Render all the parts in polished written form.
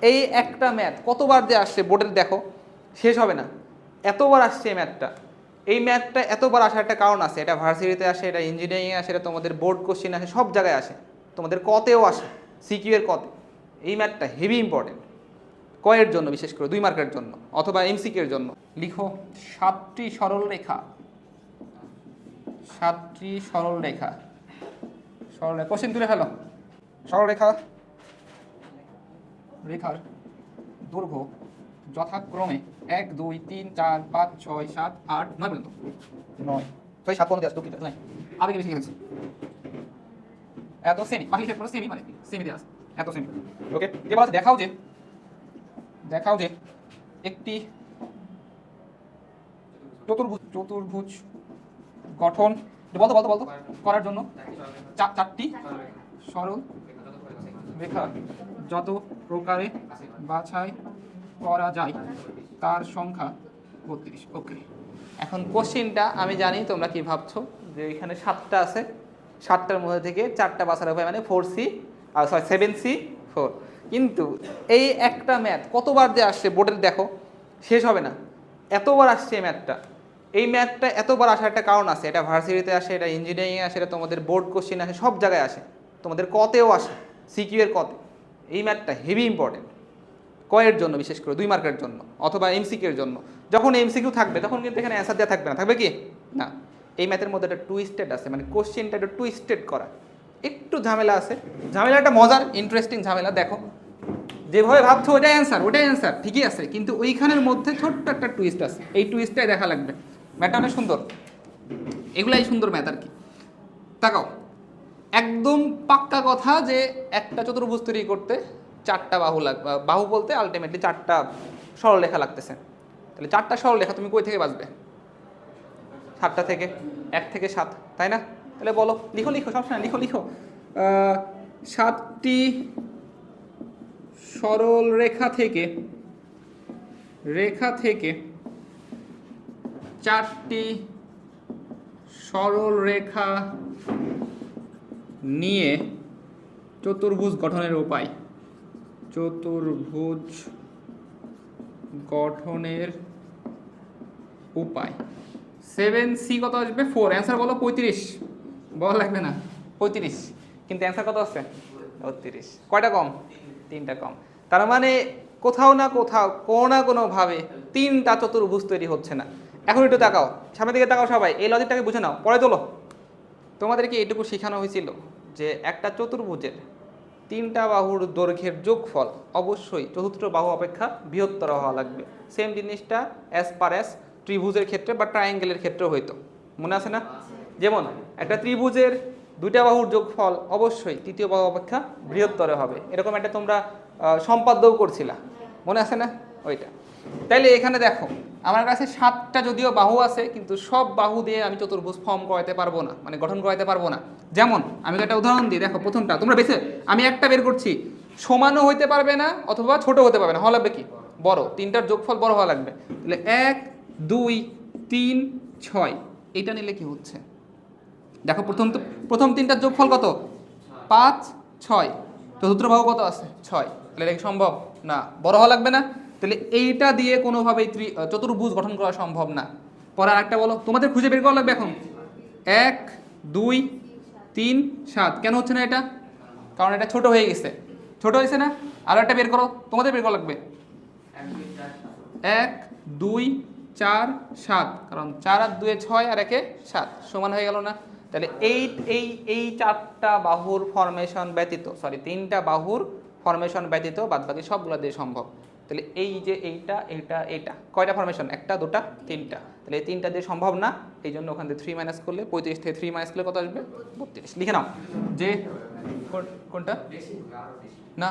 এই একটা ম্যাথ কতবার যে আসছে বোর্ডের দেখো, শেষ হবে না, এতবার আসছে এই ম্যাথটা। এই ম্যাথটা এতবার আসার একটা কারণ আছে, এটা ভার্সিটিতে আসে, এটা ইঞ্জিনিয়ারিংয়ে আসে, এটা তোমাদের বোর্ড কোশ্চেন আসে, সব জায়গায় আসে, তোমাদের কতেও আসে, সিকিউ এর কতে। এই ম্যাথটা হেভি ইম্পর্টেন্ট কয়ের জন্য, বিশেষ করে 2 মার্কের জন্য অথবা এমসিকিউ এর জন্য। লিখো 7টি সরল রেখা, 7টি সরল রেখা, সরল রেখা কোশ্চেন তুলে ফেলো। সরল রেখা রেখার দৈর্ঘ্য যথাক্রমে 1 2 3 4 5 6 7 8 9 পর্যন্ত। 9 ছয় 7 পর্যন্ত আছে, দুঃখিত নাই, আবেগে বেশি গেছে। এত সেমি বাকি শেষ করে সেমি, মানে সেমি দেওয়া আছে, এত সেমি। ওকে, এবার দেখাও যে একটি চতুর্ভুজ গঠন বলতো করার জন্য 4টি সরল রেখা যত প্রকারে বাছাই করা যায় তার সংখ্যা 32। ওকে, এখন কোশ্চেনটা আমি জানি তোমরা কি ভাবছো, যে এখানে 7টা আছে, 7টার মধ্যে থেকে 4টা বাছার উপায়, মানে 4C 7C4। কিন্তু এই একটা ম্যাথ কতবার যে আসছে বোর্ডের দেখো, শেষ হবে না, এতবার আসছে এই ম্যাথটা। এই ম্যাথটা এতবার আসার একটা কারণ আছে, এটা ভার্সিটিতে আসে, এটা ইঞ্জিনিয়ারিংয়ে আসে, এটা তোমাদের বোর্ড কোশ্চেন আসে, সব জায়গায় আসে, তোমাদের কতেও আসে, সিকিউ এর কতে। এই ম্যাথটা হেভি ইম্পর্টেন্ট কয়ের জন্য, বিশেষ করে 2 মার্কের জন্য অথবা এমসিকিউ এর জন্য। যখন এমসিকিউ থাকবে তখন কিন্তু এখানে অ্যান্সার দেওয়া থাকবে না, থাকবে কি না। এই ম্যাথের মধ্যে একটা টুইস্টেড আছে, মানে কোশ্চেনটা একটু টুইস্টেড করা, একটু ঝামেলা আছে। ঝামেলাটা মজার, ইন্টারেস্টিং ঝামেলা। দেখো যেভাবে ভাবছো ওটাই অ্যান্সার ঠিকই আছে, কিন্তু ওইখানের মধ্যে ছোট্ট একটা টুইস্ট আছে, এই টুইস্টটাই দেখা লাগবে। ম্যাথটা অনেক সুন্দর, এগুলাই সুন্দর ম্যাথ আর কি। তাকাও, একদম পাক্কা কথা যে একটা চতুর্ভুজ তৈরি করতে 4টা বাহু লাগবে, বাহু বলতে আলটিমেটলি 4টা সরলরেখা লাগতেছে। তাহলে 4টা সরলরেখা তুমি কই থেকে বাঁচবে? 7টা থেকে, 1 থেকে 7, তাই না? তাহলে বলো, লিখো সবসময় লিখো 7টি সরল রেখা থেকে 4টি সরল রেখা নিয়ে চতুর্ভুজ গঠনের উপায়। 7C কত আসবে? 4। অ্যান্সার বলো 35, বলা লাগবে না, 35। কিন্তু অ্যান্সার কত আছে? 32। কয়টা কম? 3টা কম। তার মানে কোথাও না কোনোভাবে 3টা চতুর্ভুজ তৈরি হচ্ছে না। এখন একটু তাকাও, সামনের দিকে তাকাও সবাই, এই লজিকটাকে বুঝে নাও, পরে তোলো। তোমাদেরকে এটুকু শেখানো হয়েছিল যে একটা চতুর্ভুজের 3টা বাহুর দৈর্ঘ্যের যোগফল অবশ্যই চতুর্থ বাহু অপেক্ষা বৃহত্তর হওয়া লাগবে। সেম জিনিসটা অ্যাজ পার অ্যাজ ত্রিভুজের ক্ষেত্রে বা ট্রায়াঙ্গেলের ক্ষেত্রেও হইতো, মনে আছে না? যেমন একটা ত্রিভুজের 2টা বাহুর যোগফল অবশ্যই তৃতীয় বাহু অপেক্ষা বৃহত্তর হবে, এরকম একটা তোমরা সম্পাদ্যও করছিলা, মনে আছে না ওইটা? তাইলে এখানে দেখো, আমার কাছে 7টা যদিও বাহু আছে, কিন্তু সব বাহু দিয়ে আমি চতুর্ভুজ ফর্ম করাতে পারবো না, মানে গঠন করাতে পারবো না। যেমন আমি একটা উদাহরণ দিই, দেখো প্রথমটা তোমরা বেছে, আমি একটা বের করছি, সমানও হইতে পারবে না অথবা ছোট হতে পারবে না, হওয়া লাগবে কি বড়, 3টার যোগফল বড় হওয়া লাগবে। তাহলে 1 2 3 6, এইটা নিলে কি হচ্ছে দেখো, প্রথম 3টার যোগফল কত? 5 6। চতুর্থ বাহু কত আছে? 6। তাহলে এটা কি সম্ভব না? বড় হওয়া লাগবে না? তাহলে এইটা দিয়ে কোনোভাবেই চতুর্ভুজ গঠন করা সম্ভব না। পরে আরেকটা বলো, তোমাদের খুঁজে বের করা লাগবে এখন। 1 2 3 7, কেন হচ্ছে না এটা? কারণ এটা ছোট হয়ে গেছে, ছোট হয়েছে না? আরো একটা বের করো, তোমাদের বের করা লাগবে। 1 2 4 7, কারণ 4 আর 2 6 আর 1 7, সমান হয়ে গেল না? তাহলে এই 4টা বাহুর ফরমেশন ব্যতীত, 3টা বাহুর ফরমেশন ব্যতীত বাদবাকি সবগুলো দিয়ে সম্ভব। তাহলে এই যে এইটা কয়টা ফরমেশন? 1টা 2টা 3টা, তাহলে এই 3টা দিয়ে সম্ভব না। এই জন্য ওখান থেকে 3 মাইনাস করলে 35 থেকে 3 মাইনাস করলে কত আসবে? 32। লিখে নাও যে কোনটা না,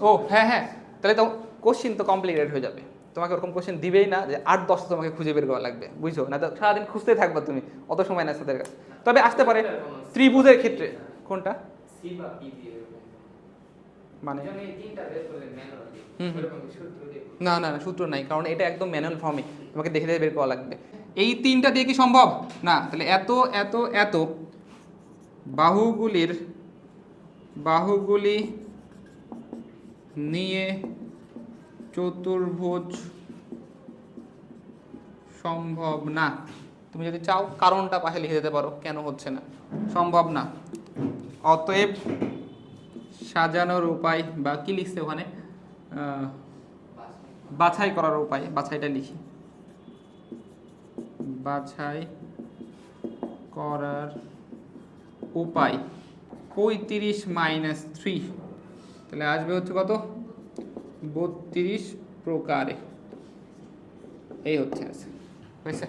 ও হ্যাঁ, তাহলে তো কোশ্চিন তো কমপ্লিকেটেড হয়ে যাবে, তোমাকে ওরকম কোশ্চেন দিবেই না যে 8-10টা তোমাকে খুঁজে বের করা লাগবে, বুঝছো না? তো সারাদিন খুঁজতেই থাকবা তুমি, অত সময় না তাদের কাছে। তবে আসতে পারে ত্রিভুজের ক্ষেত্রে। কোনটা? মানে না সূত্র নাই, কারণ এটা একদম ম্যানুয়াল ফর্মে, তোমাকে দেখে বের করা লাগবে। এই 3টা দিয়ে কি সম্ভব না? তাহলে এত বাহুগুলি নিয়ে চতুর্ভুজ সম্ভব না। তুমি যদি চাও কারণটা পাশে লিখে দিতে পারো, কেন হচ্ছে না, সম্ভব না। অতএব সাজানোর উপায়, বা কি লিখছে ওখানে, বাছাই করার উপায়, বাছাইটা লিখি, বাছাই করার উপায় 35 মাইনাস 3, তাহলে আসবে হচ্ছে কত, 32 প্রকারে। এই হচ্ছে হয়েছে।